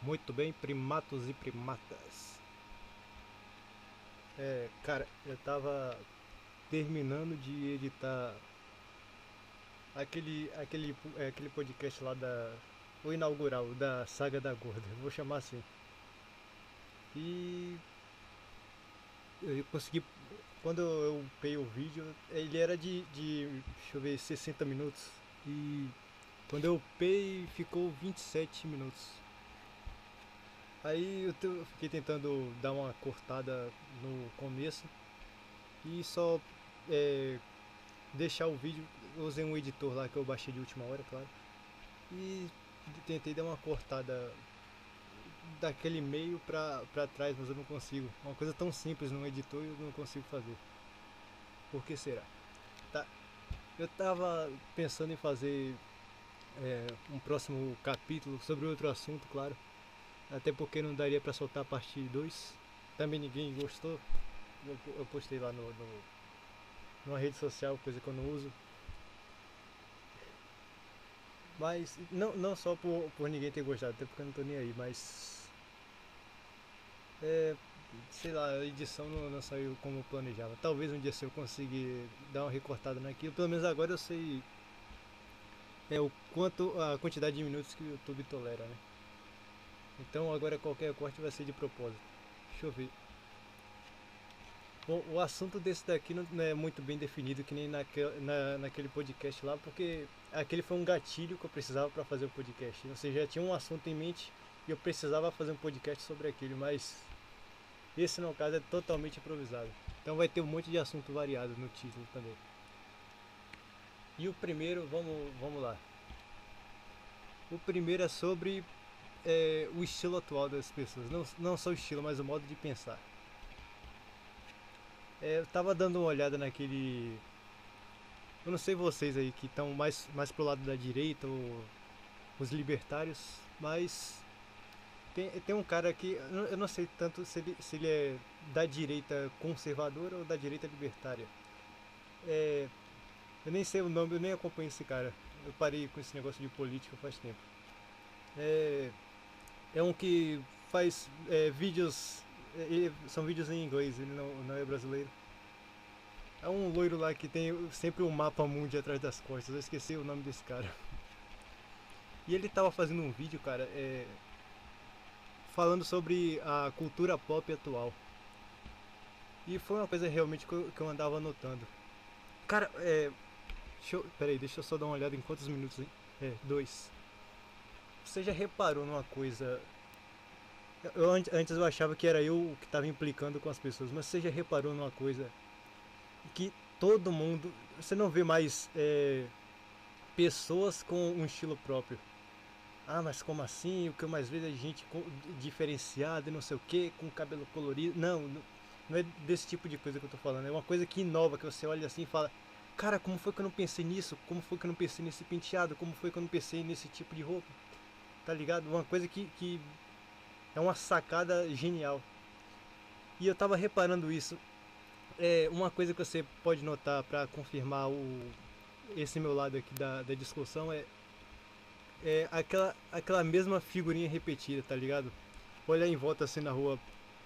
Muito bem, primatos e primatas. Cara, eu tava terminando de editar aquele podcast lá o inaugural da Saga da Gorda, vou chamar assim. E eu consegui, quando eu upei o vídeo, ele era deixa eu ver, 60 minutos. E quando eu upei, ficou 27 minutos. Aí eu fiquei tentando dar uma cortada no começo e só é, deixar o vídeo. Eu usei um editor lá que eu baixei de última hora, claro. E tentei dar uma cortada daquele meio pra trás, mas eu não consigo. Uma coisa tão simples num editor eu não consigo fazer. Por que será? Tá. Eu tava pensando em fazer um próximo capítulo sobre outro assunto, claro. Até porque não daria pra soltar a parte 2. Também ninguém gostou. Eu postei lá numa rede social, coisa que eu não uso. Mas não só por ninguém ter gostado, até porque eu não tô nem aí, mas é, sei lá, a edição não saiu como eu planejava. Talvez um dia se eu conseguir dar uma recortada naquilo, pelo menos agora eu sei o quanto a quantidade de minutos que o YouTube tolera, né? Então agora qualquer corte vai ser de propósito. Deixa eu ver. Bom, o assunto desse daqui não é muito bem definido que nem naquele podcast lá, porque aquele foi um gatilho que eu precisava para fazer o podcast. Ou seja, já tinha um assunto em mente e eu precisava fazer um podcast sobre aquilo, mas esse no caso é totalmente improvisado. Então vai ter um monte de assunto variado no título também. E o primeiro, vamos lá. O primeiro é sobre o estilo atual das pessoas. Não só o estilo, mas o modo de pensar. Eu tava dando uma olhada naquele. Eu não sei vocês aí que estão mais pro lado da direita ou os libertários, mas tem um cara que eu não sei tanto se ele é da direita conservadora ou da direita libertária. É, eu nem sei o nome, eu nem acompanho esse cara. Eu parei com esse negócio de política faz tempo. É, é um que faz vídeos. São vídeos em inglês, ele não é brasileiro. É um loiro lá que tem sempre um mapa mundi atrás das costas. Eu esqueci o nome desse cara. E ele tava fazendo um vídeo, cara, falando sobre a cultura pop atual. E foi uma coisa realmente que eu andava anotando. Cara, peraí, deixa eu só dar uma olhada em quantos minutos. Hein? Dois. Você já reparou numa coisa. Antes eu achava que era eu que estava implicando com as pessoas, mas você já reparou numa coisa que todo mundo. Você não vê mais pessoas com um estilo próprio. Ah, mas como assim? O que eu mais vejo é gente diferenciada e não sei o que, com cabelo colorido. Não é desse tipo de coisa que eu tô falando. É uma coisa que inova, que você olha assim e fala: cara, como foi que eu não pensei nisso? Como foi que eu não pensei nesse penteado? Como foi que eu não pensei nesse tipo de roupa? Tá ligado? Uma coisa que é uma sacada genial. E eu tava reparando isso. Uma coisa que você pode notar para confirmar esse meu lado aqui da discussão é aquela mesma figurinha repetida, tá ligado? Olhar em volta assim na rua,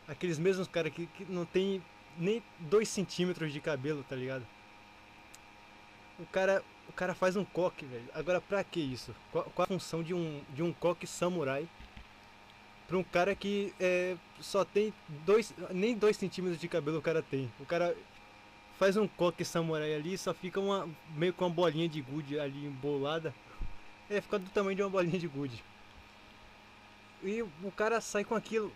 aqueles mesmos caras que não tem nem 2 centímetros de cabelo, tá ligado? O cara faz um coque, velho. Agora pra que isso? Qual a função de um coque samurai pra um cara que só tem nem 2 centímetros de cabelo o cara tem? O cara faz um coque samurai ali e só fica meio com uma bolinha de gude ali embolada. Fica do tamanho de uma bolinha de gude. E o cara sai com aquilo.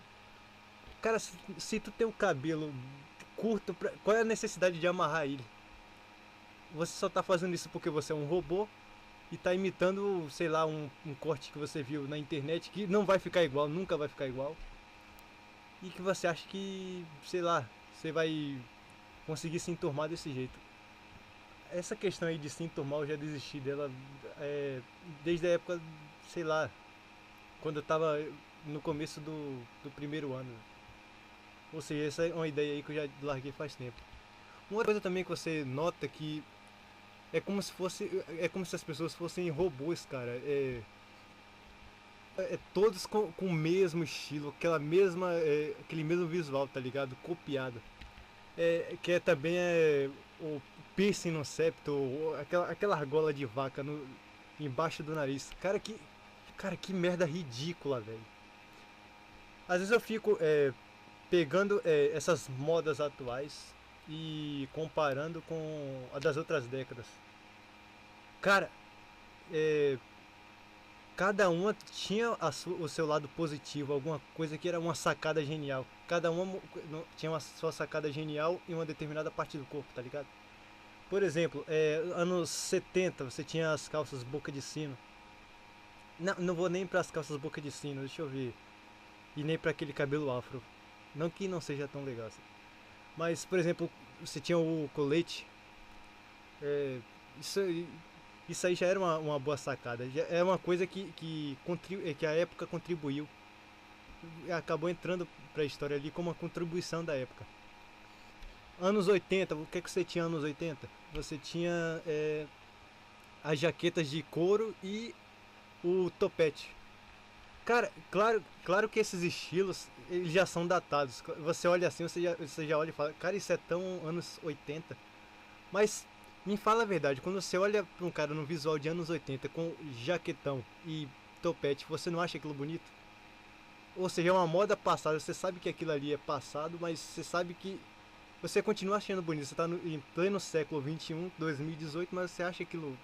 Cara, se tu tem o cabelo curto, qual é a necessidade de amarrar ele? Você só tá fazendo isso porque você é um robô e tá imitando, sei lá, um corte que você viu na internet que não vai ficar igual, nunca vai ficar igual. E que você acha que, sei lá, você vai conseguir se enturmar desse jeito. Essa questão aí de se enturmar, eu já desisti dela desde a época, sei lá, quando eu tava no começo do primeiro ano. Ou seja, essa é uma ideia aí que eu já larguei faz tempo. Uma outra coisa também que você nota que é como se as pessoas fossem robôs, cara. Todos com o mesmo estilo, aquele mesmo visual, tá ligado? Copiado. Que é também o piercing no septo, aquela argola de vaca embaixo do nariz. Cara, que merda ridícula, velho. Às vezes eu fico pegando essas modas atuais e comparando com a das outras décadas. Cara, é, cada uma tinha o seu lado positivo, alguma coisa que era uma sacada genial. Cada uma tinha uma sua sacada genial em uma determinada parte do corpo, tá ligado? Por exemplo, anos 70 você tinha as calças boca de sino. Não, não vou nem para as calças boca de sino, deixa eu ver. E nem para aquele cabelo afro. Não que não seja tão legal assim. Mas, por exemplo, você tinha o colete. É, isso, isso aí já era uma boa sacada. Já é uma coisa que a época contribuiu. Acabou entrando para a história ali como uma contribuição da época. Anos 80, o que você tinha anos 80? Você tinha as jaquetas de couro e o topete. Cara, claro que esses estilos eles já são datados. Você olha assim, você já olha e fala, cara, isso é tão anos 80. Mas me fala a verdade, quando você olha para um cara no visual de anos 80 com jaquetão e topete, você não acha aquilo bonito? Ou seja, é uma moda passada, você sabe que aquilo ali é passado, mas você sabe que você continua achando bonito. Você está em pleno século 21, 2018, mas você acha aquilo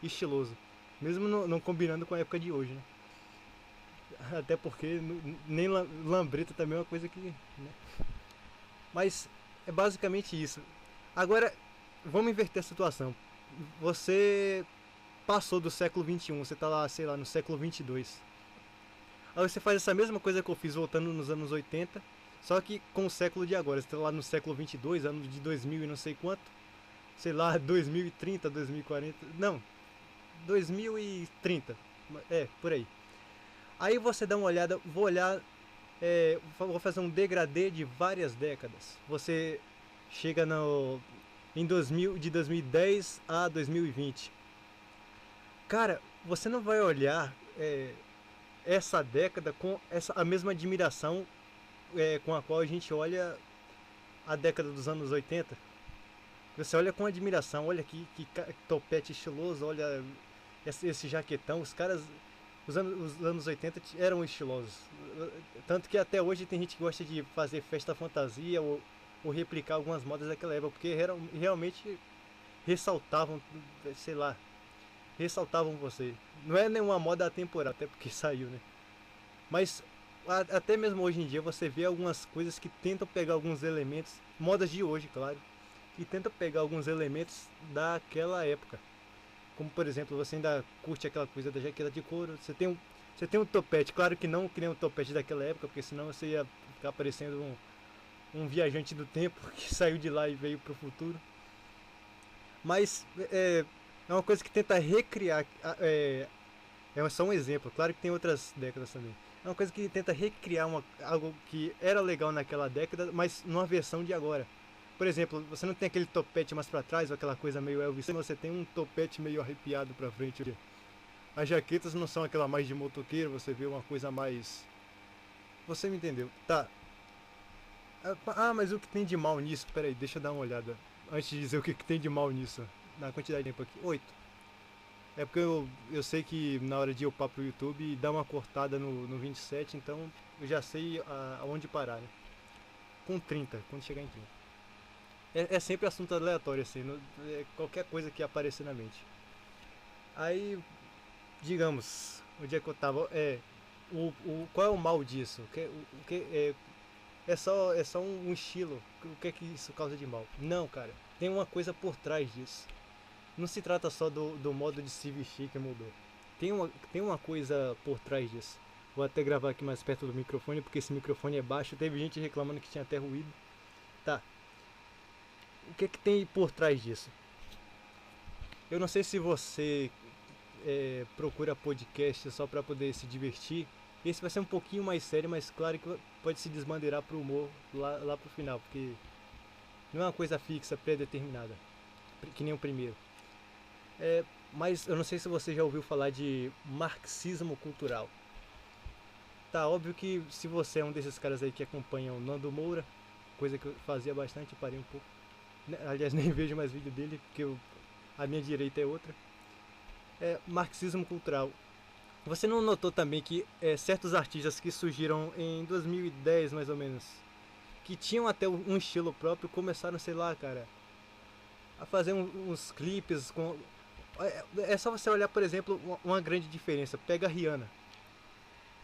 estiloso. Mesmo não combinando com a época de hoje, né? Até porque nem lambreta também é uma coisa que. Né? Mas é basicamente isso. Agora, vamos inverter a situação. Você passou do século 21, você está lá, sei lá, no século 22. Aí você faz essa mesma coisa que eu fiz voltando nos anos 80, só que com o século de agora. Você está lá no século 22, ano de 2000 e não sei quanto. Sei lá, 2030, 2040. Não, 2030. Por aí. Aí você dá uma olhada, vou fazer um degradê de várias décadas. Você chega em 2000, de 2010 a 2020. Cara, você não vai olhar essa década com a mesma admiração com a qual a gente olha a década dos anos 80. Você olha com admiração, olha que topete estiloso, olha esse jaquetão. Os anos 80 eram estilosos. Tanto que até hoje tem gente que gosta de fazer festa fantasia ou replicar algumas modas daquela época, porque realmente ressaltavam, sei lá, ressaltavam você. Não é nenhuma moda atemporal, até porque saiu, né? Mas até mesmo hoje em dia você vê algumas coisas que tentam pegar alguns elementos, modas de hoje, claro, que tentam pegar alguns elementos daquela época. Como por exemplo, você ainda curte aquela coisa da jaqueta de couro, você tem um topete, claro que não que nem um topete daquela época, porque senão você ia ficar parecendo um viajante do tempo que saiu de lá e veio pro futuro. Mas é uma coisa que tenta recriar, é só um exemplo, claro que tem outras décadas também. É uma coisa que tenta recriar algo que era legal naquela década, mas numa versão de agora. Por exemplo, você não tem aquele topete mais pra trás, ou aquela coisa meio Elvis, você tem um topete meio arrepiado pra frente. As jaquetas não são aquela mais de motoqueiro, você vê uma coisa mais... Você me entendeu? Tá. Mas o que tem de mal nisso? Pera aí, deixa eu dar uma olhada. Antes de dizer o que tem de mal nisso. Na quantidade de tempo aqui. 8. É porque eu sei que na hora de upar pro YouTube dá uma cortada no 27, então eu já sei aonde parar, né? Com 30, quando chegar em 30. É sempre assunto aleatório, assim, qualquer coisa que aparecer na mente. Aí, digamos, o dia que eu tava. Qual é o mal disso? É só um estilo. O que é que isso causa de mal? Não, cara, tem uma coisa por trás disso. Não se trata só do modo de se vestir que mudou. Tem uma coisa por trás disso. Vou até gravar aqui mais perto do microfone, porque esse microfone é baixo. Teve gente reclamando que tinha até ruído. Tá. O que tem por trás disso? Eu não sei se você procura podcast só para poder se divertir. Esse vai ser um pouquinho mais sério, mas claro que pode se desbandeirar pro humor lá pro final, porque não é uma coisa fixa, pré-determinada, que nem o primeiro. Mas eu não sei se você já ouviu falar de marxismo cultural. Tá, óbvio que se você é um desses caras aí que acompanha o Nando Moura, coisa que eu fazia bastante, parei um pouco. Aliás, nem vejo mais vídeo dele, porque a minha direita é outra. É marxismo cultural. Você não notou também que certos artistas que surgiram em 2010, mais ou menos, que tinham até um estilo próprio, começaram, sei lá, cara, a fazer uns clipes com... É só você olhar, por exemplo, uma grande diferença. Pega a Rihanna.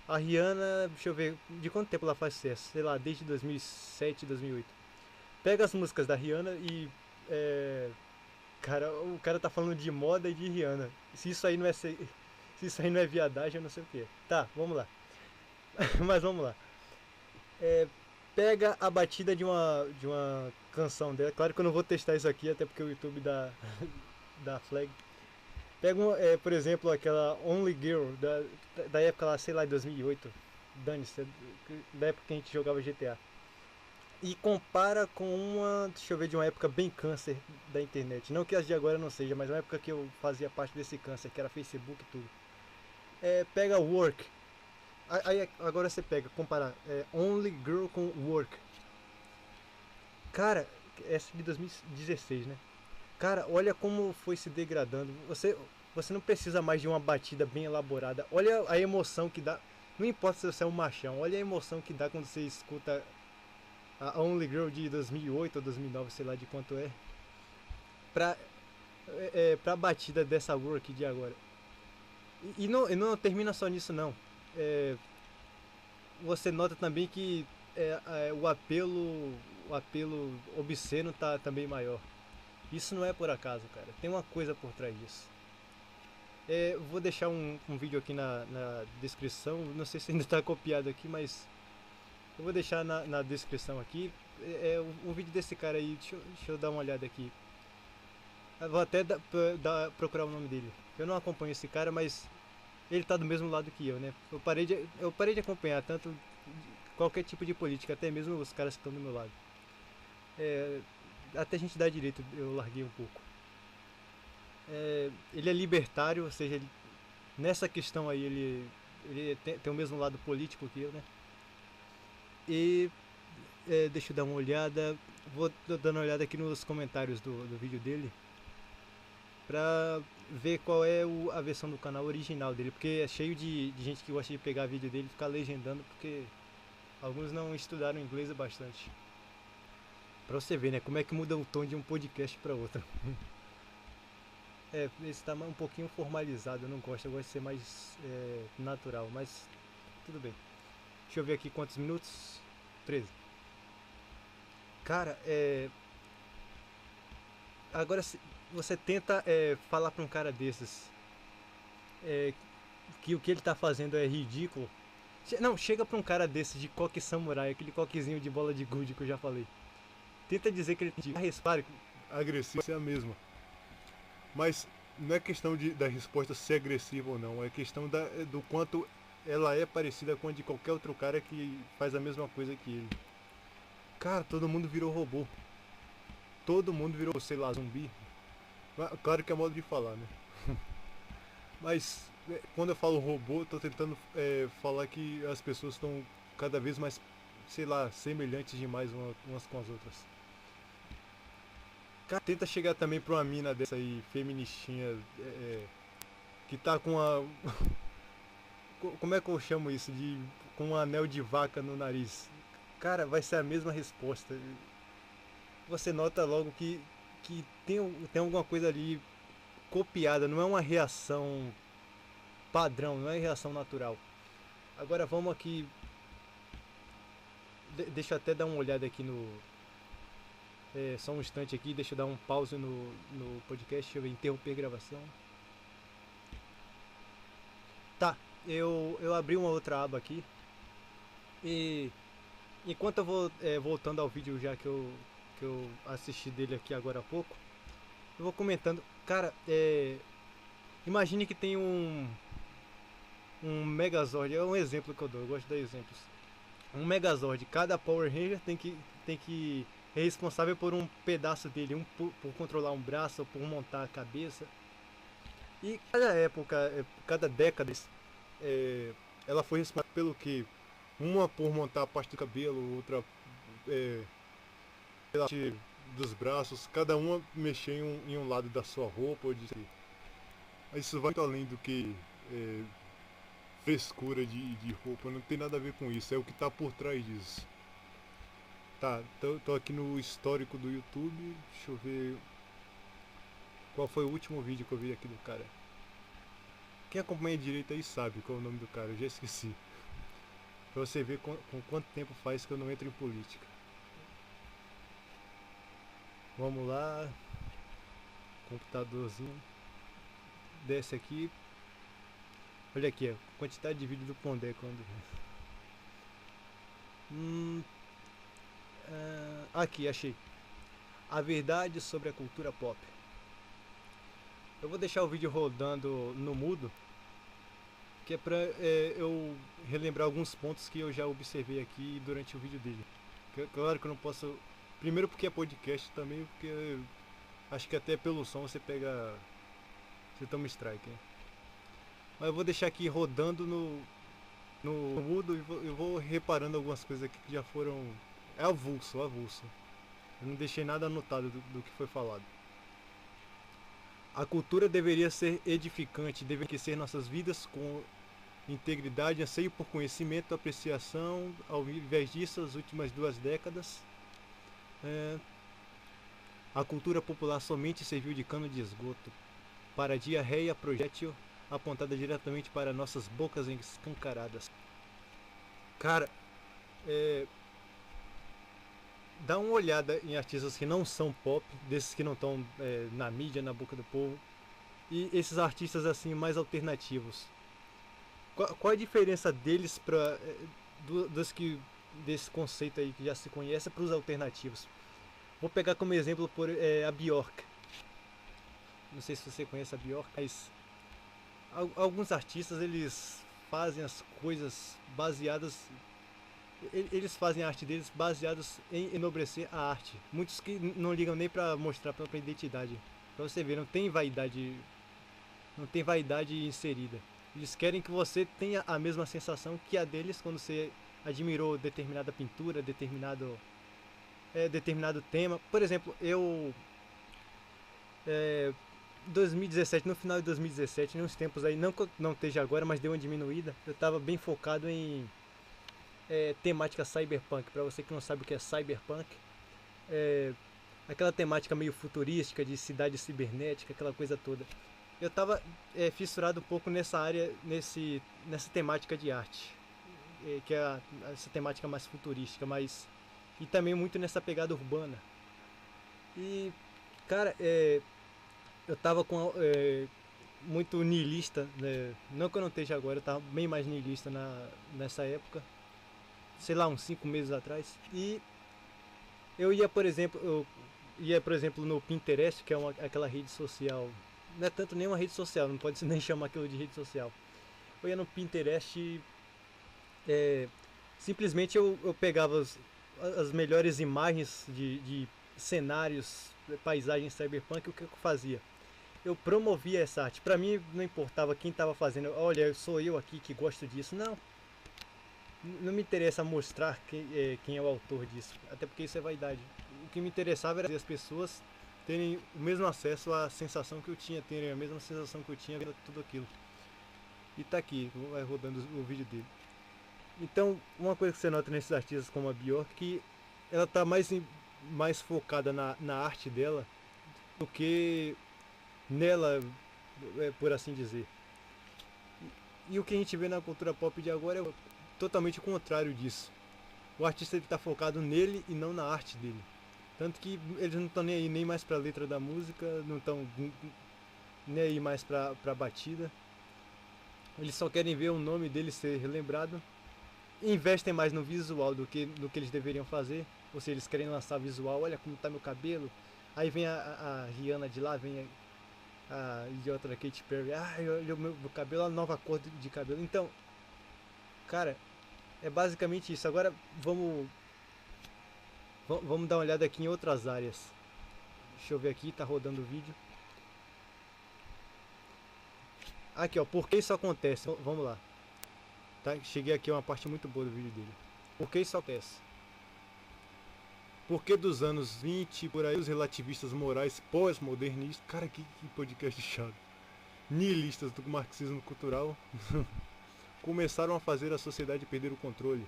A Rihanna, deixa eu ver, de quanto tempo ela faz sucesso? Sei lá, desde 2007, 2008. Pega as músicas da Rihanna e... cara, o cara tá falando de moda e de Rihanna. Se isso aí não é... Se isso aí não é viadagem, eu não sei o que é. Tá, vamos lá. Mas vamos lá. É, pega a batida de uma canção dela. Claro que eu não vou testar isso aqui, até porque o YouTube dá flag. Pega, por exemplo, aquela Only Girl, da época lá, sei lá, de 2008. Dane-se, da época que a gente jogava GTA. E compara com uma, deixa eu ver, de uma época bem câncer da internet. Não que as de agora não seja, mas uma época que eu fazia parte desse câncer, que era Facebook e tudo. Pega Work. Aí agora você pega, comparar Only Girl com Work. Cara, essa de 2016, né? Cara, olha como foi se degradando. Você não precisa mais de uma batida bem elaborada. Olha a emoção que dá. Não importa se você é um machão, olha a emoção que dá quando você escuta a Only Girl de 2008 ou 2009, sei lá de quanto é. Pra, pra batida dessa Work de agora. E não termina só nisso, não. É, você nota também que o apelo obsceno tá também maior. Isso não é por acaso, cara. Tem uma coisa por trás disso. Vou deixar um vídeo aqui na descrição. Não sei se ainda está copiado aqui, mas eu vou deixar na descrição aqui. Um vídeo desse cara aí. Deixa eu dar uma olhada aqui. Eu vou até procurar o nome dele. Eu não acompanho esse cara, mas ele tá do mesmo lado que eu, né? Eu parei de acompanhar tanto qualquer tipo de política, até mesmo os caras que estão do meu lado. Até a gente dá direito, eu larguei um pouco. Ele é libertário, ou seja, nessa questão aí ele tem o mesmo lado político que eu, né? E deixa eu dar uma olhada. Vou dando uma olhada aqui nos comentários do vídeo dele pra ver qual é a versão do canal original dele, porque é cheio de gente que gosta de pegar vídeo dele e ficar legendando, porque alguns não estudaram inglês bastante. Pra você ver, né, como é que muda o tom de um podcast pra outro. Esse tá um pouquinho formalizado, eu não gosto, eu gosto de ser mais natural, mas tudo bem. Deixa eu ver aqui quantos minutos. 13. Cara, agora você tenta falar pra um cara desses que o que ele tá fazendo é ridículo. Não, chega pra um cara desses de coque samurai, aquele coquezinho de bola de gude que eu já falei. Tenta dizer que ele tem a resposta agressiva é a mesma. Mas não é questão da resposta ser agressiva ou não, é questão do quanto ela é parecida com a de qualquer outro cara que faz a mesma coisa que ele. Cara, todo mundo virou robô. Todo mundo virou, sei lá, zumbi. Claro que é modo de falar, né? Mas quando eu falo robô, tô tentando falar que as pessoas estão cada vez mais, sei lá, semelhantes demais umas com as outras. Cara, tenta chegar também pra uma mina dessa aí, feministinha, que tá com a... Como é que eu chamo isso? Com um anel de vaca no nariz. Cara, vai ser a mesma resposta. Você nota logo que tem alguma coisa ali copiada, não é uma reação padrão, não é reação natural. Agora vamos aqui. Deixa eu até dar uma olhada aqui no. Só um instante aqui, deixa eu dar um pause no podcast, deixa eu interromper a gravação. Tá, eu abri uma outra aba aqui. E enquanto eu vou voltando ao vídeo já que eu assisti dele aqui agora há pouco, eu vou comentando. Cara, imagine que tem um Megazord, é um exemplo que eu dou, eu gosto de dar exemplos. Um Megazord, cada Power Ranger tem que é responsável por um pedaço dele, por controlar um braço, ou por montar a cabeça. E cada época, cada década, ela foi responsável pelo que? Uma por montar a parte do cabelo, outra pela parte dos braços, cada uma mexer em um lado da sua roupa. Isso vai muito além do que frescura de roupa, não tem nada a ver com isso, é o que tá por trás disso. Tá, tô aqui no histórico do YouTube, deixa eu ver qual foi o último vídeo que eu vi aqui do cara. Quem acompanha direito aí sabe qual é o nome do cara, eu já esqueci. Pra você ver com quanto tempo faz que eu não entro em política. Vamos lá, computadorzinho, desce aqui. Olha aqui, a quantidade de vídeo do Pondé quando. Aqui, achei. A verdade sobre a cultura pop. Eu vou deixar o vídeo rodando no mudo, que é pra eu relembrar alguns pontos que eu já observei aqui durante o vídeo dele. Claro que eu não posso. Primeiro porque é podcast também, porque acho que até pelo som você pega. Você toma strike, hein? Mas eu vou deixar aqui rodando no mudo e eu vou reparando algumas coisas aqui que já foram. É avulso, avulso. Eu não deixei nada anotado do que foi falado. A cultura deveria ser edificante, deveria enriquecer nossas vidas com integridade, anseio por conhecimento, apreciação. Ao invés disso, as últimas 2 décadas, a cultura popular somente serviu de cano de esgoto para diarreia projétil apontada diretamente para nossas bocas escancaradas. Cara, dá uma olhada em artistas que não são pop, desses que não estão na mídia, na boca do povo, e esses artistas assim mais alternativos. Qual a diferença deles para desse conceito aí que já se conhece para os alternativos? Vou pegar como exemplo a Bjork. Não sei se você conhece a Bjork, mas alguns artistas eles fazem as coisas baseadas. Eles fazem a arte deles baseados em enobrecer a arte. Muitos que não ligam nem para mostrar a própria identidade. Pra você ver, não tem vaidade inserida. Eles querem que você tenha a mesma sensação que a deles quando você admirou determinada pintura, determinado tema. Por exemplo, eu 2017, no final de 2017, nos tempos aí, não que eu não esteja agora, mas deu uma diminuída. Eu estava bem focado em temática cyberpunk. Para você que não sabe o que é cyberpunk, aquela temática meio futurística de cidade cibernética, aquela coisa toda. Eu estava fissurado um pouco nessa área, nessa temática de arte, que é essa temática mais futurística, e também muito nessa pegada urbana. E, cara, eu tava muito niilista, né? Não que eu não esteja agora, eu tava bem mais niilista nessa época, sei lá, uns 5 meses atrás. E eu ia, por exemplo, no Pinterest, que é aquela rede social. Não é tanto nem uma rede social, não pode nem chamar aquilo de rede social. Eu ia no Pinterest e simplesmente eu pegava as melhores imagens de cenários, paisagens cyberpunk. O que eu fazia? Eu promovia essa arte. Pra mim não importava quem estava fazendo. Olha, sou eu aqui que gosto disso. Não me interessa mostrar quem é o autor disso, até porque isso é vaidade. O que me interessava era as pessoas terem o mesmo acesso à sensação que eu tinha, terem a mesma sensação que eu tinha vendo tudo aquilo. E tá aqui, vai rodando o vídeo dele. Então, uma coisa que você nota nesses artistas como a Bjork, que ela tá mais focada na arte dela do que nela, por assim dizer. E o que a gente vê na cultura pop de agora é totalmente o contrário disso. O artista está focado nele e não na arte dele. Tanto que eles não estão nem aí nem mais pra letra da música, não estão nem aí mais pra batida. Eles só querem ver o nome dele ser relembrado. Investem mais no visual do que no que eles deveriam fazer. Ou seja, eles querem lançar visual, olha como tá meu cabelo. Aí vem a Rihanna de lá, vem a idiota da Katy Perry. Olha o meu cabelo, a nova cor de cabelo. Então, cara, é basicamente isso. Agora vamos dar uma olhada aqui em outras áreas. Deixa eu ver aqui, tá rodando o vídeo. Aqui, ó, por que isso acontece? Vamos lá. Tá? Cheguei aqui a uma parte muito boa do vídeo dele. Por que isso acontece? Porque dos anos 20 por aí os relativistas morais pós-modernistas, cara, que podcast chato, nihilistas do marxismo cultural começaram a fazer a sociedade perder o controle.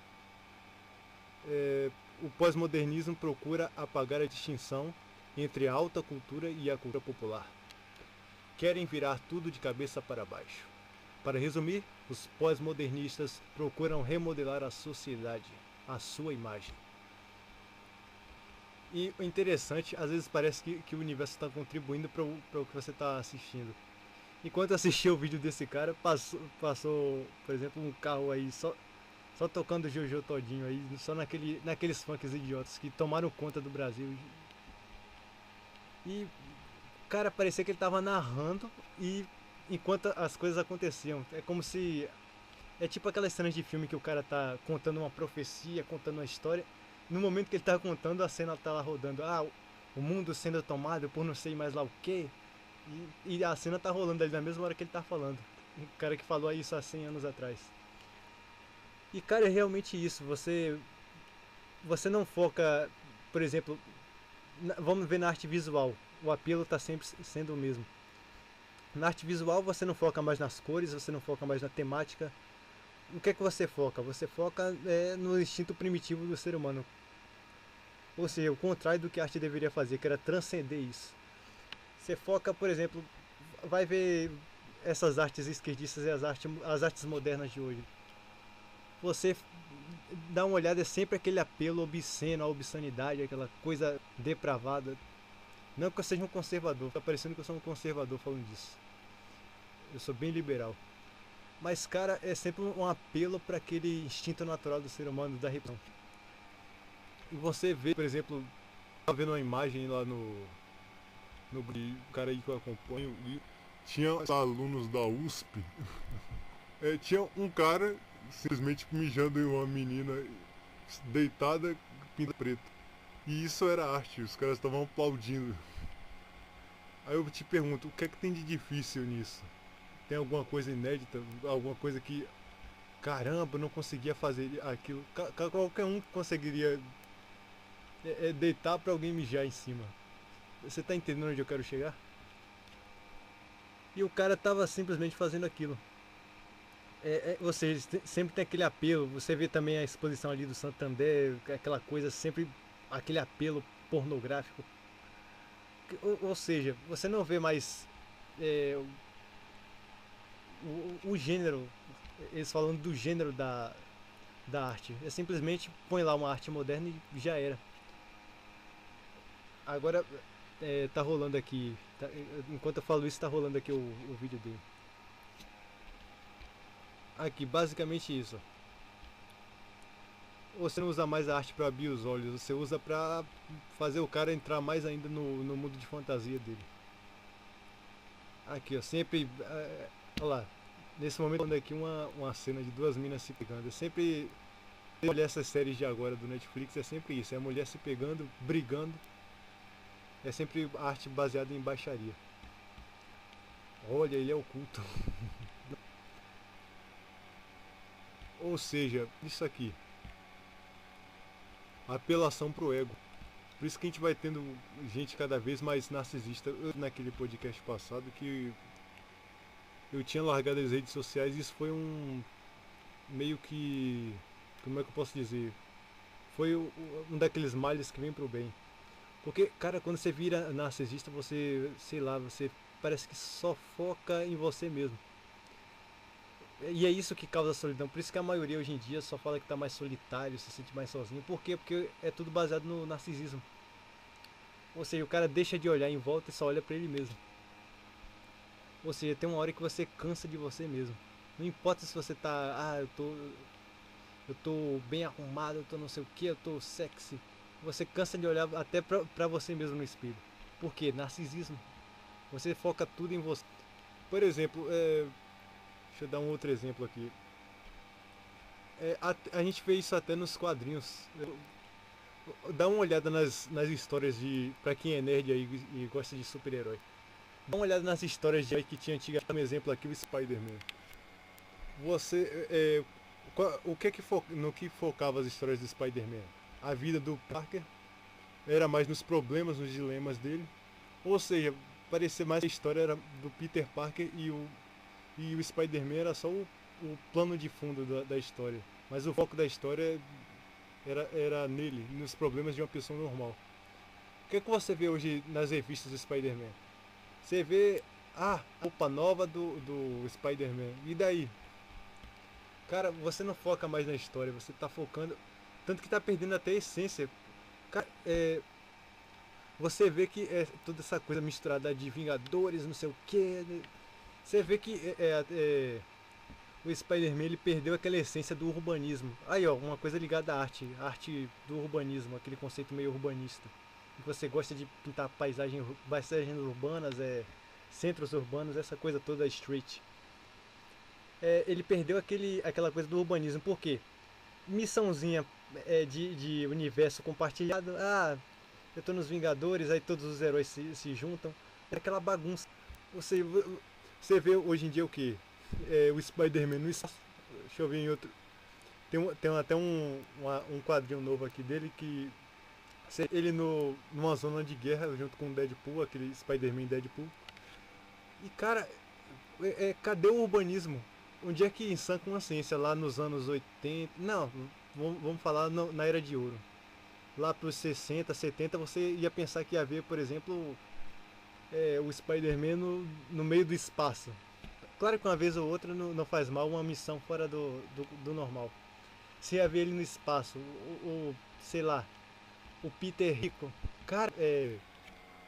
O pós-modernismo procura apagar a distinção entre a alta cultura e a cultura popular. Querem virar tudo de cabeça para baixo. Para resumir, os pós-modernistas procuram remodelar a sociedade, a sua imagem. E o interessante, às vezes parece que o universo está contribuindo para o que você está assistindo. Enquanto eu assistia o vídeo desse cara, passou, por exemplo, um carro aí só tocando Jojo todinho aí, só naqueles funks idiotas que tomaram conta do Brasil. E o cara parecia que ele tava narrando e enquanto as coisas aconteciam. É como se... É tipo aquelas cenas de filme que o cara tá contando uma profecia, contando uma história. No momento que ele tá contando, a cena tá lá rodando. Ah, o mundo sendo tomado por não sei mais lá o que. E a cena tá rolando ali na mesma hora que ele tá falando. O cara que falou isso há 100 anos atrás. E cara, é realmente isso. Você não foca, por exemplo, vamos ver na arte visual. O apelo tá sempre sendo o mesmo. Na arte visual você não foca mais nas cores, você não foca mais na temática. O que é que você foca? Você foca no instinto primitivo do ser humano. Ou seja, o contrário do que a arte deveria fazer, que era transcender isso. Você foca, por exemplo, vai ver essas artes esquerdistas e as artes modernas de hoje. Você dá uma olhada, é sempre aquele apelo obsceno, a obscenidade, aquela coisa depravada. Não que eu seja um conservador, tá parecendo que eu sou um conservador falando disso. Eu sou bem liberal. Mas, cara, é sempre um apelo para aquele instinto natural do ser humano, da repressão. E você vê, por exemplo, tava vendo uma imagem lá no cara aí que eu acompanho, e tinha os alunos da USP. Tinha um cara simplesmente mijando em uma menina deitada, pinta preta. E isso era arte, os caras estavam aplaudindo. Aí eu te pergunto, o que é que tem de difícil nisso? Tem alguma coisa inédita? Alguma coisa que... Caramba, não conseguia fazer aquilo. Qualquer um conseguiria deitar pra alguém mijar em cima. Você tá entendendo onde eu quero chegar? E o cara tava simplesmente fazendo aquilo. Ou seja, sempre tem aquele apelo. Você vê também a exposição ali do Santander, aquela coisa sempre... Aquele apelo pornográfico. Ou seja, você não vê mais o gênero, eles falando do gênero da arte. É simplesmente põe lá uma arte moderna e já era. Agora tá rolando aqui, enquanto eu falo isso, tá rolando aqui o vídeo dele. Aqui, basicamente isso. Você não usa mais a arte para abrir os olhos, você usa para fazer o cara entrar mais ainda no mundo de fantasia dele. Aqui, ó, sempre... olha lá, nesse momento falando aqui uma cena de duas minas se pegando. É sempre... Olhar essas séries de agora do Netflix, é sempre isso. É a mulher se pegando, brigando. É sempre arte baseada em baixaria. Olha, ele é oculto. Ou seja, isso aqui. Apelação pro ego. Por isso que a gente vai tendo gente cada vez mais narcisista. Eu, naquele podcast passado, que eu tinha largado as redes sociais, e isso foi meio que... Como é que eu posso dizer? Foi um daqueles males que vem pro bem. Porque, cara, quando você vira narcisista, você, sei lá, você parece que só foca em você mesmo. E é isso que causa solidão. Por isso que a maioria hoje em dia só fala que tá mais solitário, se sente mais sozinho. Por quê? Porque é tudo baseado no narcisismo. Ou seja, o cara deixa de olhar em volta e só olha pra ele mesmo. Ou seja, tem uma hora que você cansa de você mesmo. Não importa se você tá... Ah, eu tô bem arrumado, eu tô não sei o que, eu tô sexy. Você cansa de olhar até pra você mesmo no espelho. Por quê? Narcisismo. Você foca tudo em você. Por exemplo, deixa eu dar um outro exemplo aqui. A gente vê isso até nos quadrinhos. Dá uma olhada nas histórias de... Pra quem é nerd aí e gosta de super-herói. Dá uma olhada nas histórias de que tinha antiga. Um exemplo aqui, o Spider-Man. Você... O que que no que focava as histórias do Spider-Man? A vida do Parker era mais nos problemas, nos dilemas dele. Ou seja, parecia mais a história era do Peter Parker e o Spider-Man era só o plano de fundo da história. Mas o foco da história era nele, nos problemas de uma pessoa normal. O que é que você vê hoje nas revistas do Spider-Man? Você vê roupa nova do Spider-Man. E daí? Cara, você não foca mais na história, você tá focando. Tanto que tá perdendo até a essência. Cara, você vê que é toda essa coisa misturada de Vingadores, não sei o que. Você vê que o Spider-Man ele perdeu aquela essência do urbanismo. Aí ó, uma coisa ligada à arte do urbanismo, aquele conceito meio urbanista. Que você gosta de pintar paisagens urbanas, centros urbanos, essa coisa toda street. Ele perdeu aquela coisa do urbanismo. Por quê? Missãozinha de universo compartilhado. Eu tô nos Vingadores, aí todos os heróis se juntam. É aquela bagunça. Você vê hoje em dia o que? O Spider-Man no espaço. Deixa eu ver em outro. Tem até um quadrinho novo aqui dele que. Ele numa zona de guerra junto com o Deadpool, aquele Spider-Man Deadpool. E cara, cadê o urbanismo? Onde é que em sã consciência, lá nos anos 80. Não, vamos falar na Era de Ouro. Lá pros 60, 70, você ia pensar que ia ver, por exemplo, o Spider-Man no meio do espaço. Claro que uma vez ou outra não faz mal uma missão fora do normal. Você ia ver ele no espaço, sei lá, o Peter rico. Cara,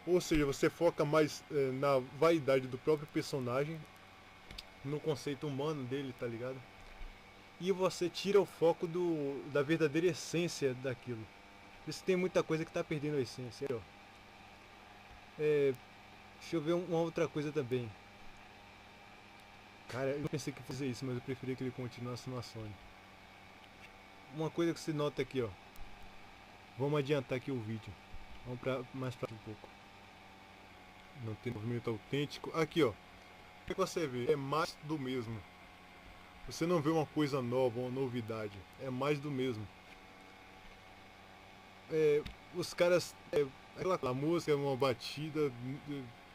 ou seja, você foca mais na vaidade do próprio personagem, no conceito humano dele, tá ligado? E você tira o foco da verdadeira essência daquilo. Por isso tem muita coisa que tá perdendo a essência. Deixa eu ver uma outra coisa também. Cara, eu pensei que ia fazer isso, mas eu preferia que ele continuasse na Sony. Uma coisa que se nota aqui, ó. Vamos adiantar aqui o vídeo. Vamos mais pra um pouco. Não tem movimento autêntico. Aqui, ó. O que você vê? É mais do mesmo. Você não vê uma coisa nova, uma novidade. É mais do mesmo. Os caras. A música é uma batida.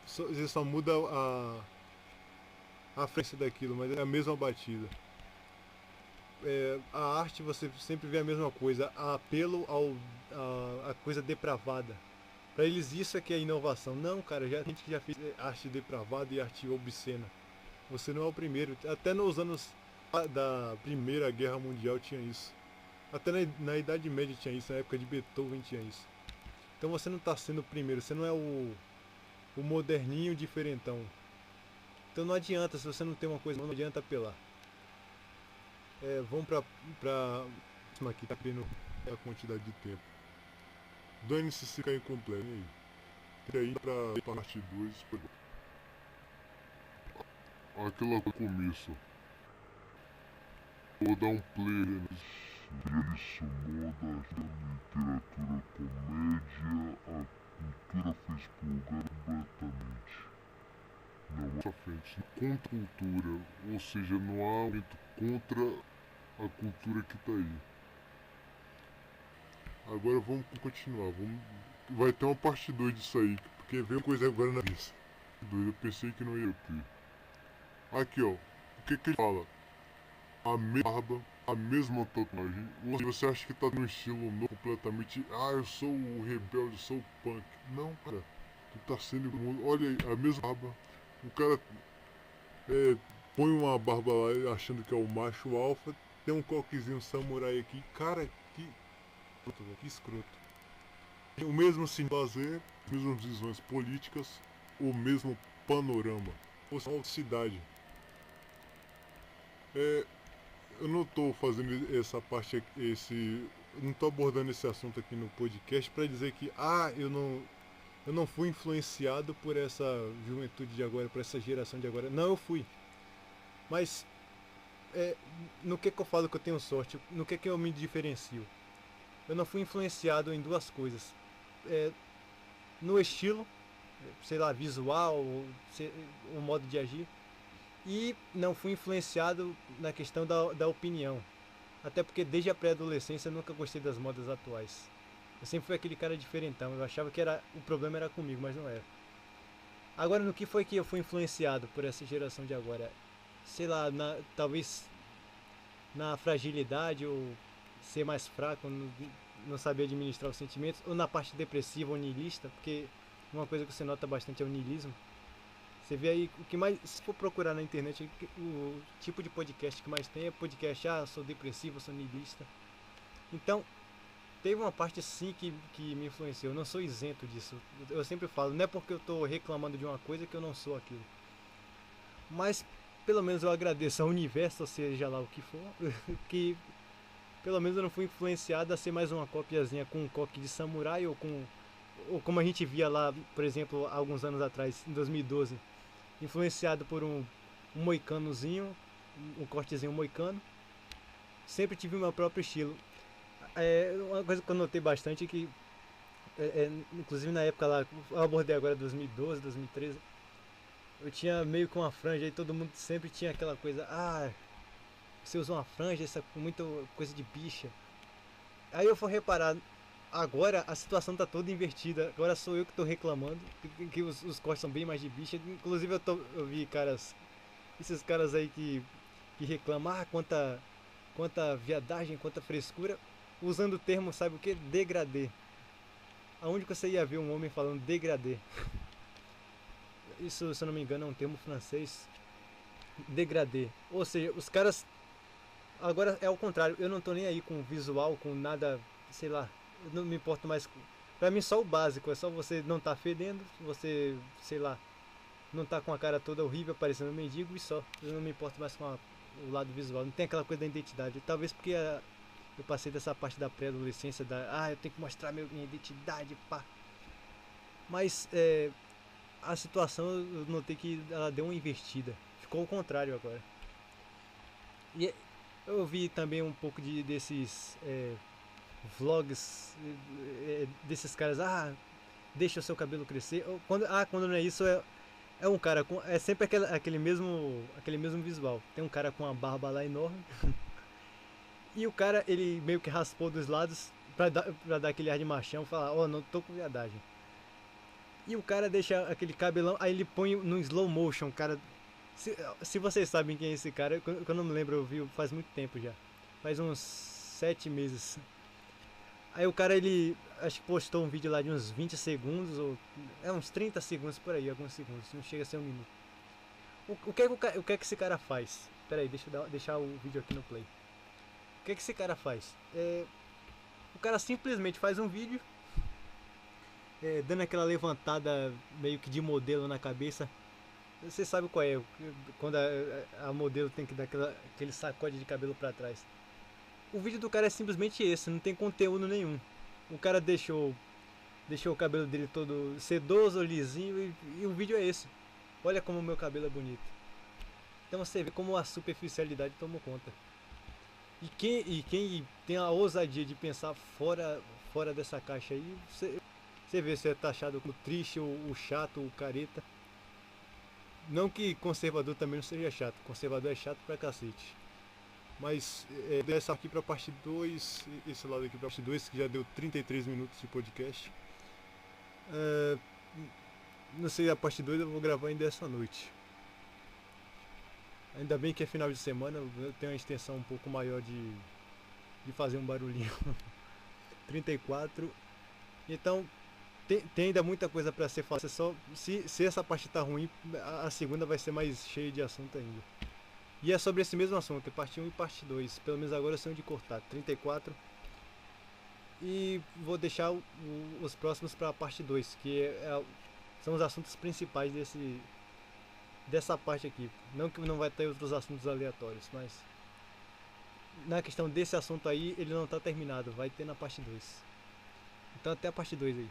Você só muda a frente daquilo, mas é a mesma batida. A arte você sempre vê a mesma coisa. Apelo a coisa depravada. Pra eles isso é que é inovação. Não, cara, já tem gente que já fez arte depravada e arte obscena. Você não é o primeiro. Até nos anos da Primeira Guerra Mundial tinha isso. Até na Idade Média tinha isso, na época de Beethoven tinha isso. Então você não está sendo o primeiro, você não é o moderninho diferentão. Então não adianta, se você não tem uma coisa, não adianta apelar. Vamos pra aqui, tá vendo a quantidade de tempo. Dane-se se cair completo, e aí? Tem aí pra parte 2. Aquela começo. Vou dar um play. Ele sumou da literatura comédia, a cultura fez pulgar completamente. Não, mais à frente, contra a cultura, ou seja, não há argumento contra a cultura que tá aí. Agora vamos continuar, vai ter uma parte 2 disso aí, porque veio coisa agora na lista. Eu pensei que não ia ter. Aqui ó, o que ele fala? A mesma barba, a mesma tatuagem. Você acha que tá num estilo novo completamente? Eu sou o rebelde, sou o punk. Não, cara, tu tá sendo. Olha aí, a mesma barba. O cara põe uma barba lá achando que é o macho alfa. Tem um coquezinho samurai aqui. Cara, que escroto. O mesmo sim fazer, mesmas visões políticas, o mesmo panorama. Ou seja, cidade. Eu não tô fazendo essa parte aqui, eu não tô abordando esse assunto aqui no podcast para dizer que eu não fui influenciado por essa juventude de agora, por essa geração de agora. Não, eu fui. Mas no que eu falo que eu tenho sorte? No que eu me diferencio? Eu não fui influenciado em duas coisas. No estilo, sei lá, visual, o modo de agir. E não fui influenciado na questão da opinião. Até porque desde a pré-adolescência eu nunca gostei das modas atuais. Eu sempre fui aquele cara diferentão. Eu achava que o problema era comigo, mas não era. Agora, no que foi que eu fui influenciado por essa geração de agora? Sei lá, talvez na fragilidade ou ser mais fraco, não saber administrar os sentimentos, ou na parte depressiva ou niilista, porque uma coisa que você nota bastante é o niilismo. Você vê aí o que mais, se for procurar na internet, o tipo de podcast que mais tem é podcast, eu sou depressivo, eu sou niilista. Então, teve uma parte sim que me influenciou, eu não sou isento disso. Eu sempre falo, não é porque eu estou reclamando de uma coisa que eu não sou aquilo. Mas, pelo menos eu agradeço ao universo, ou seja lá o que for, que pelo menos eu não fui influenciado a ser mais uma copiazinha com um coque de samurai ou como a gente via lá, por exemplo, há alguns anos atrás, em 2012, influenciado por um moicanozinho, um cortezinho moicano. Sempre tive o meu próprio estilo. Uma coisa que eu notei bastante é que, inclusive na época lá, eu abordei agora 2012, 2013, eu tinha meio que uma franja e todo mundo sempre tinha aquela coisa, você usa uma franja, essa muita coisa de bicha. Aí eu fui reparar, agora a situação tá toda invertida. Agora sou eu que tô reclamando, que os cortes são bem mais de bicha. Inclusive eu vi esses caras aí que reclamam, quanta viadagem, quanta frescura, usando o termo, sabe o que? Degradê. Aonde que você ia ver um homem falando degradê? Isso, se eu não me engano, é um termo francês. Degradê. Ou seja, os caras. Agora é ao contrário, eu não tô nem aí com visual, com nada, sei lá, eu não me importo mais. Pra mim só o básico, é só você não tá fedendo, você, sei lá, não tá com a cara toda horrível parecendo um mendigo e só. Eu não me importo mais com o lado visual, não tem aquela coisa da identidade. Talvez porque eu passei dessa parte da pré-adolescência, eu tenho que mostrar minha identidade, pá. Mas a situação eu notei que ela deu uma invertida, ficou ao contrário agora. E eu vi também um pouco desses vlogs desses caras, deixa o seu cabelo crescer. Quando não é isso, é um cara com. É sempre aquele mesmo visual. Tem um cara com uma barba lá enorme. E o cara, ele meio que raspou dos lados pra dar aquele ar de machão, falar, não tô com viadagem. E o cara deixa aquele cabelão, aí ele põe no slow motion, cara. Se vocês sabem quem é esse cara, que eu não me lembro, eu vi faz muito tempo já. Faz uns 7 meses. Aí o cara, ele acho que postou um vídeo lá de uns 20 segundos, ou uns 30 segundos por aí, alguns segundos, não chega a ser um minuto. O que é que esse cara faz? Pera aí, deixa eu deixar o vídeo aqui no play. O que é que esse cara faz? O cara simplesmente faz um vídeo, dando aquela levantada meio que de modelo na cabeça. Você sabe qual é, quando a modelo tem que dar aquele sacode de cabelo pra trás. O vídeo do cara é simplesmente esse, não tem conteúdo nenhum. O cara deixou o cabelo dele todo sedoso, lisinho, e o vídeo é esse. Olha como o meu cabelo é bonito. Então você vê como a superficialidade tomou conta. E quem tem a ousadia de pensar fora dessa caixa aí, você vê se é taxado como triste, o chato, o careta. Não que conservador também não seja chato, conservador é chato pra cacete. Mas dessa aqui pra parte 2, esse lado aqui pra parte 2, que já deu 33 minutos de podcast. Não sei, a parte 2 eu vou gravar ainda essa noite. Ainda bem que é final de semana, eu tenho uma extensão um pouco maior de fazer um barulhinho. 34. Então, tem ainda muita coisa pra ser falada. Se essa parte tá ruim, a segunda vai ser mais cheia de assunto ainda. E é sobre esse mesmo assunto, parte 1 e parte 2. Pelo menos agora eu sei onde cortar. 34. E vou deixar os próximos para a parte 2, que são os assuntos principais dessa parte aqui. Não que não vai ter outros assuntos aleatórios, mas na questão desse assunto aí, ele não está terminado. Vai ter na parte 2. Então até a parte 2 aí.